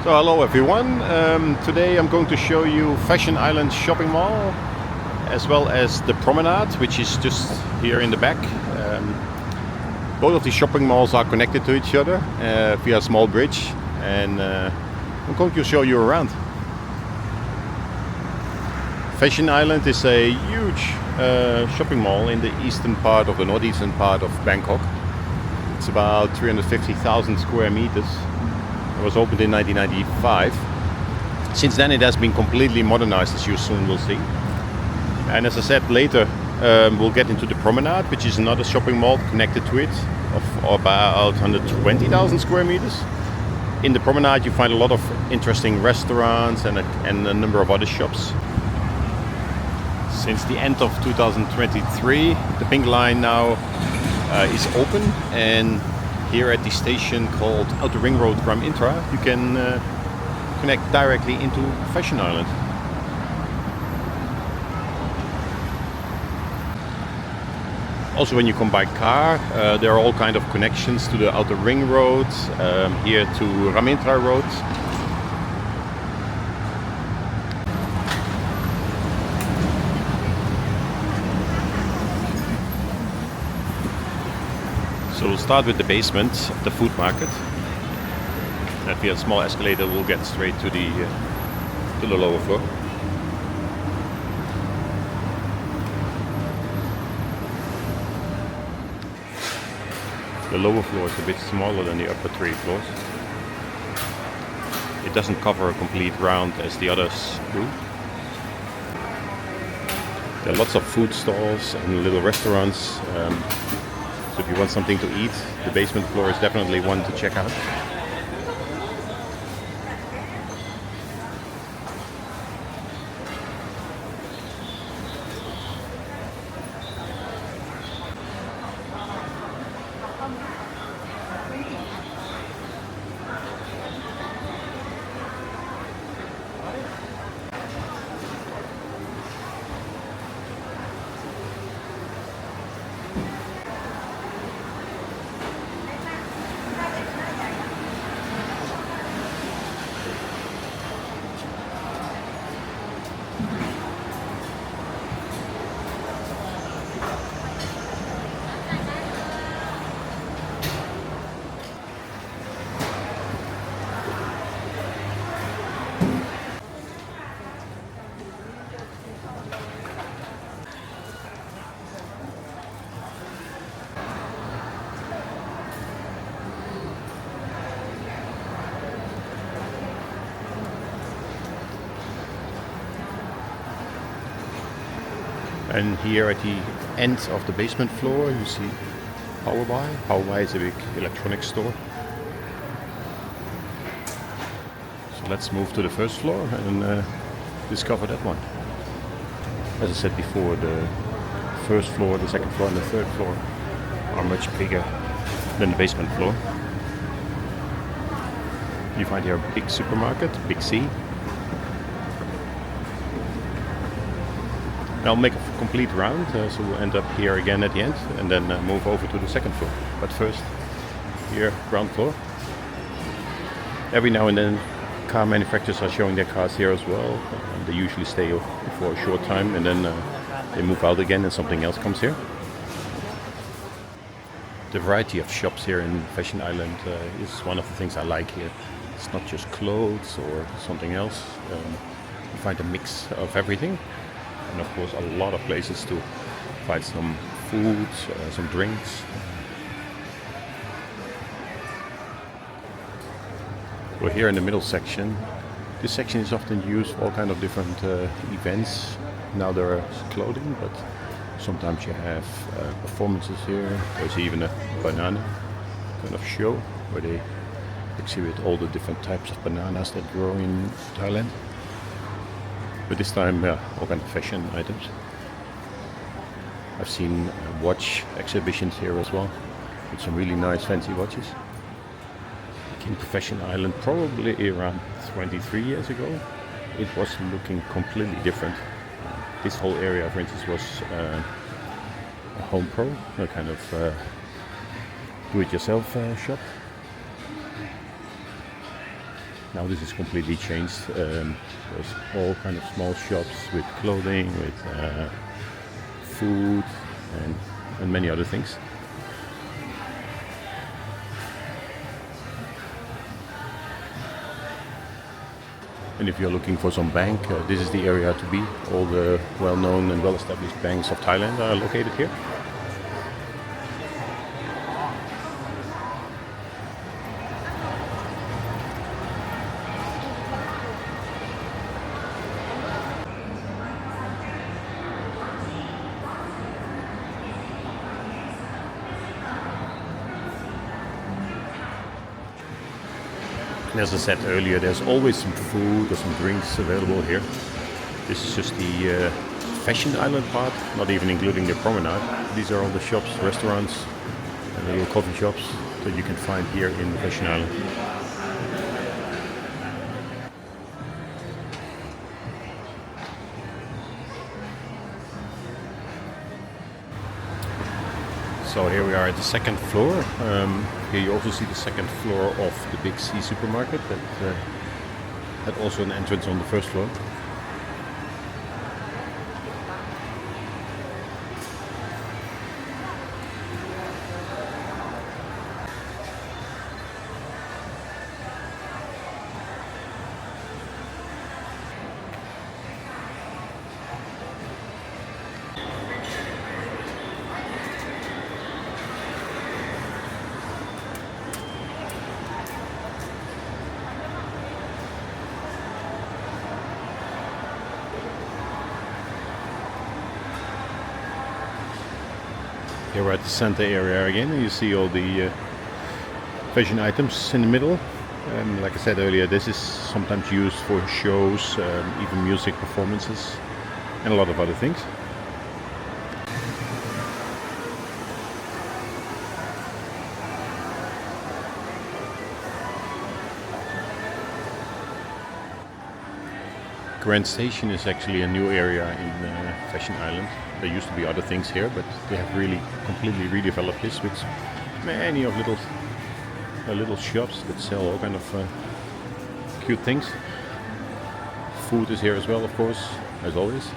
So hello everyone, today I'm going to show you Fashion Island shopping mall as well as the Promenade, which is just here in the back. Both of these shopping malls are connected to each other via a small bridge, and I'm going to show you around. Fashion Island is a huge shopping mall in the eastern part of the northeastern part of Bangkok. It's about 350,000 square meters. It was opened in 1995. Since then it has been completely modernized, as you soon will see. And as I said, later we'll get into the Promenade, which is another shopping mall connected to it of about 120,000 square meters. In the Promenade you find a lot of interesting restaurants and a number of other shops. Since the end of 2023 the Pink Line now is open, and here at the station called Outer Ring Road Ramintra you can connect directly into Fashion Island. Also, when you come by car, there are all kind of connections to the Outer Ring Road, here to Ramintra Road. So we'll start with the basement of the food market. And via a small escalator we'll get straight to the lower floor. The lower floor is a bit smaller than the upper three floors. It doesn't cover a complete round as the others do. There are lots of food stalls and little restaurants. So if you want something to eat, the basement floor is definitely one to check out. And here at the end of the basement floor you see Powerbuy. Powerbuy is a big electronics store. So let's move to the first floor and discover that one. As I said before, the first floor, the second floor and the third floor are much bigger than the basement floor. You find here a big supermarket, Big C. I'll make a complete round, so we'll end up here again at the end and then move over to the second floor. But first, here, ground floor. Every now and then car manufacturers are showing their cars here as well. They usually stay for a short time and then they move out again and something else comes here. The variety of shops here in Fashion Island is one of the things I like here. It's not just clothes or something else. You find a mix of everything. And of course a lot of places to find some food, some drinks. We're here in the middle section. This section is often used for all kind of different events. Now there are clothing, but sometimes you have performances here. There's even a banana kind of show where they exhibit all the different types of bananas that grow in Thailand. But this time, all kind of fashion items. I've seen watch exhibitions here as well, with some really nice fancy watches. I came to Fashion Island probably around 23 years ago. It was looking completely different. This whole area, for instance, was a Home Pro, a kind of do-it-yourself shop. Now this is completely changed. There's all kind of small shops with clothing, with food, and many other things. And if you're looking for some bank, this is the area to be. All the well-known and well-established banks of Thailand are located here. And as I said earlier, there's always some food or some drinks available here. This is just the fashion island part, not even including the promenade. These are all the shops, restaurants, and little coffee shops that you can find here in the fashion island. So here we are at the second floor. Here you also see the second floor of the Big C supermarket that had also an entrance on the first floor. Here we're at the center area again, and you see all the fashion items in the middle. Like I said earlier, this is sometimes used for shows, even music performances, and a lot of other things. Grand Station is actually a new area in Fashion Island. There used to be other things here, but they have really completely redeveloped this with many of little shops that sell all kind of cute things. Food is here as well, of course, as always.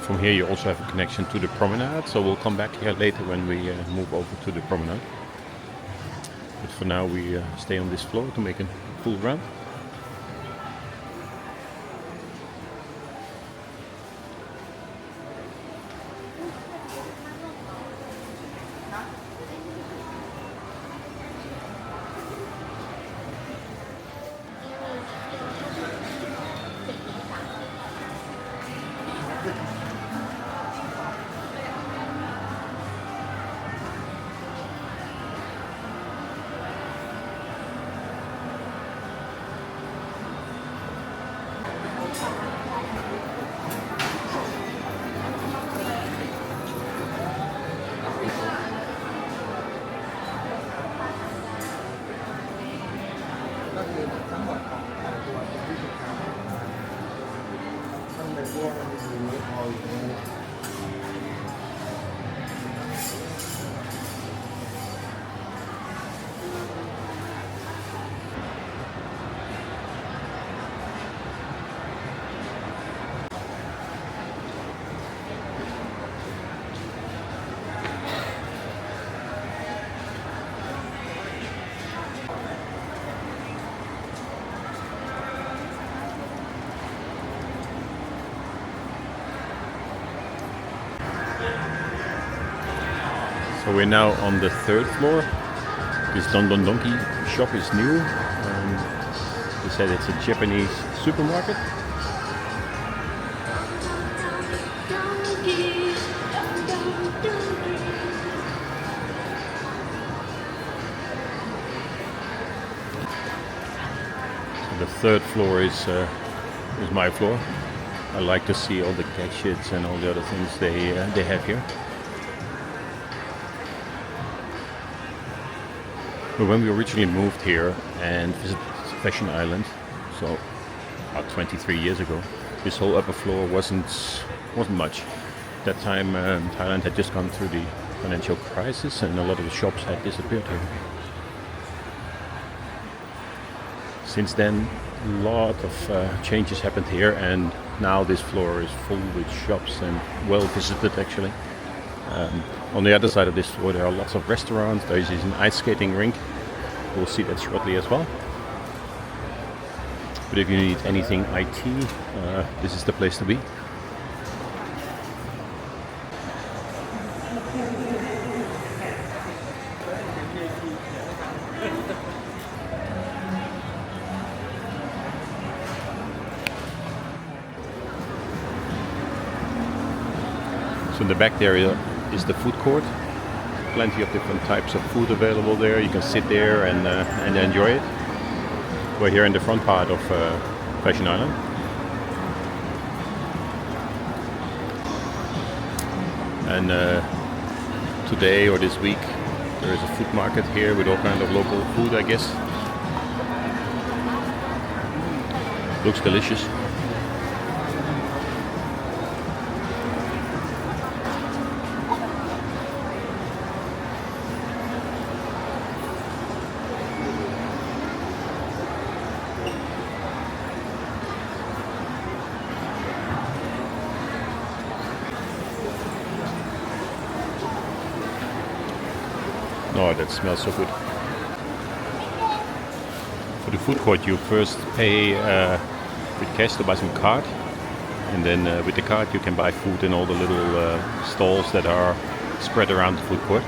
From here you also have a connection to the Promenade, so we'll come back here later when we move over to the Promenade. But for now we stay on this floor to make a full round. So we're now on the third floor. This Don Don Donki shop is new. They said it's a Japanese supermarket. So the third floor is my floor. I like to see all the gadgets and all the other things they have here. But when we originally moved here and visited Fashion Island, so about 23 years ago, this whole upper floor wasn't much. At that time, Thailand had just gone through the financial crisis, and a lot of the shops had disappeared here. Since then, a lot of changes happened here, and now this floor is full with shops and well visited actually. On the other side of this floor there are lots of restaurants. There is an ice skating rink. We'll see that shortly as well. But if you need anything IT, this is the place to be. So in the back there is the food court. Plenty of different types of food available there. You can sit there and enjoy it. We're here in the front part of Fashion Island. And today or this week there is a food market here with all kind of local food, I guess. Looks delicious. Oh, that smells so good. For the food court, you first pay with cash to buy some card, and then with the card you can buy food in all the little stalls that are spread around the food court.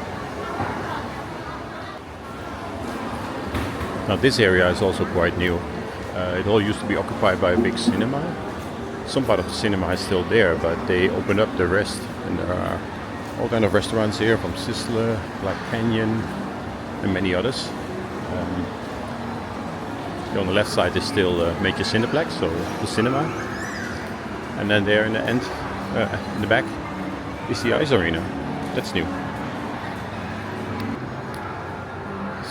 Now this area is also quite new. It all used to be occupied by a big cinema. Some part of the cinema is still there, but they opened up the rest, and there are all kind of restaurants here, from Sizzler, Black Canyon, and many others. On the left side is still Major Cineplex, so the cinema. And then there in the end, in the back, is the ice arena. That's new.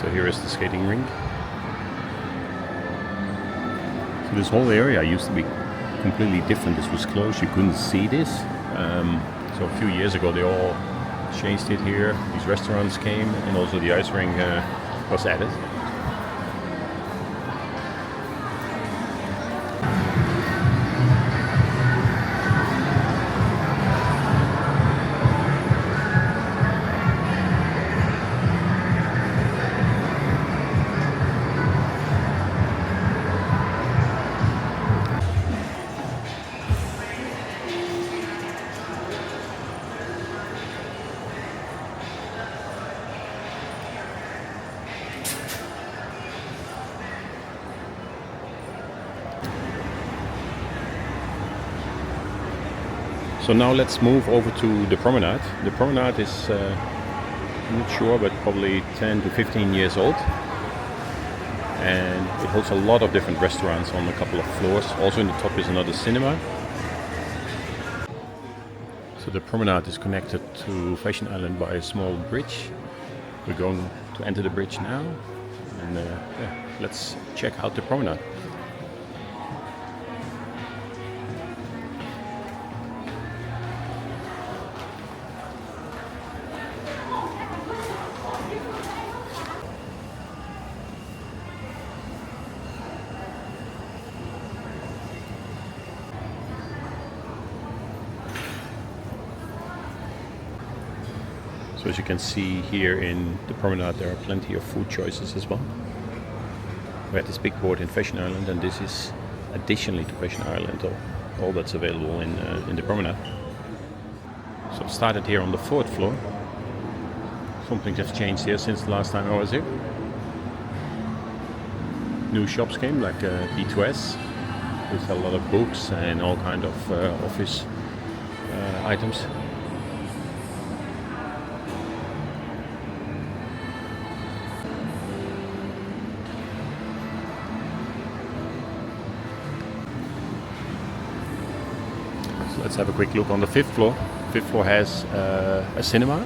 So here is the skating rink. So this whole area used to be completely different. This was closed, you couldn't see this. So a few years ago they all changed it here. These restaurants came, and also the ice rink was added. So now let's move over to the Promenade. The Promenade is, I'm not sure, but probably 10 to 15 years old. And it holds a lot of different restaurants on a couple of floors. Also in the top is another cinema. So the Promenade is connected to Fashion Island by a small bridge. We're going to enter the bridge now. And yeah, let's check out the Promenade. So as you can see here in the Promenade, there are plenty of food choices as well. We had this big board in Fashion Island, and this is additionally to Fashion Island, all that's available in the Promenade. So I started here on the 4th floor. Something has changed here since the last time I was here. New shops came, like B2S, with a lot of books and all kind of office items. Let's have a quick look on the 5th floor. 5th floor has a cinema.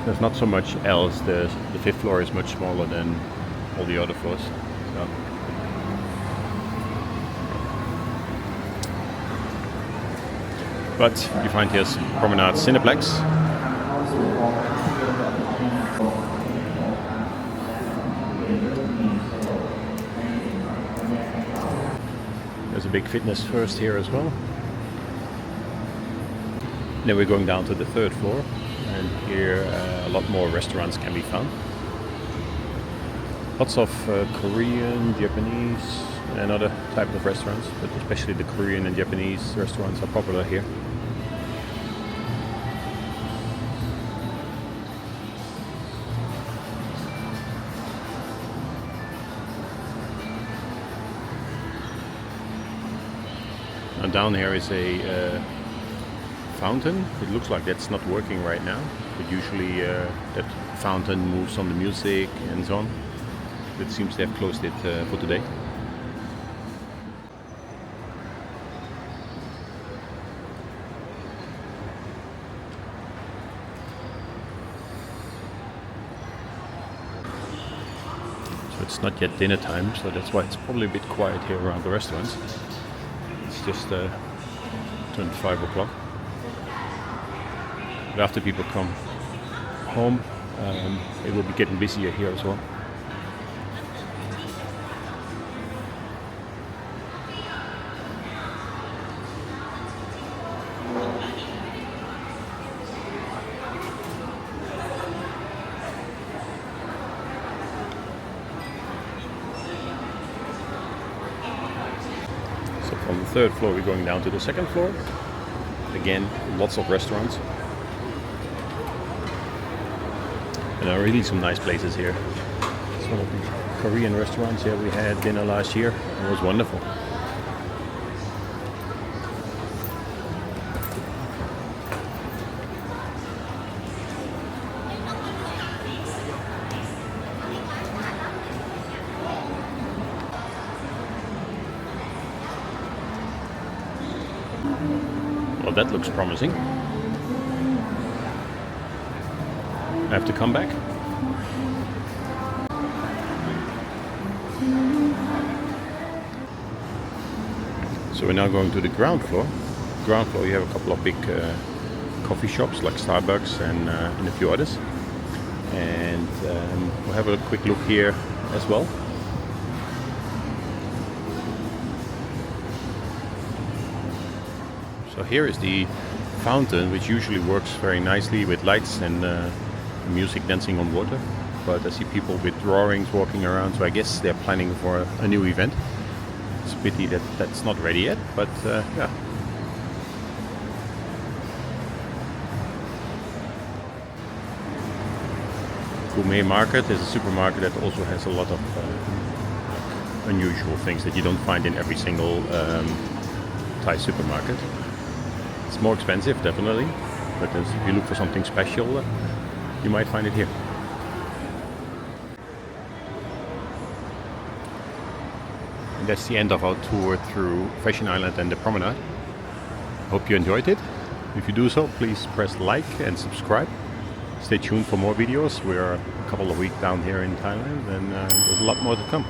There's not so much else. The fifth floor is much smaller than all the other floors. So. But you find here's Promenade Cineplex. There's a big fitness first here as well. Then we're going down to the third floor, and here a lot more restaurants can be found. Lots of Korean, Japanese and other type of restaurants, but especially the Korean and Japanese restaurants are popular here. And down here is a fountain. It looks like that's not working right now, but usually that fountain moves on the music and so on. It seems they have closed it for today. So it's not yet dinner time, so that's why it's probably a bit quiet here around the restaurants. It's just turned 5 o'clock. But after people come home, it will be getting busier here as well. So from the third floor we're going down to the second floor. Again, lots of restaurants. And there are really some nice places here. It's one of the Korean restaurants. Yeah, we had dinner last year. It was wonderful. Well, that looks promising. I have to come back. So we're now going to the ground floor. Ground floor you have a couple of big coffee shops like Starbucks and a few others. And we'll have a quick look here as well. So here is the fountain, which usually works very nicely with lights and music dancing on water. But I see people with drawings walking around, so I guess they're planning for a new event. It's a pity that that's not ready yet, but yeah. Gourmet Market is a supermarket that also has a lot of unusual things that you don't find in every single Thai supermarket. It's more expensive, definitely, but if you look for something special, you might find it here. And that's the end of our tour through Fashion Island and the Promenade. Hope you enjoyed it. If you do so, please press like and subscribe. Stay tuned for more videos. We are a couple of weeks down here in Thailand, and there's a lot more to come.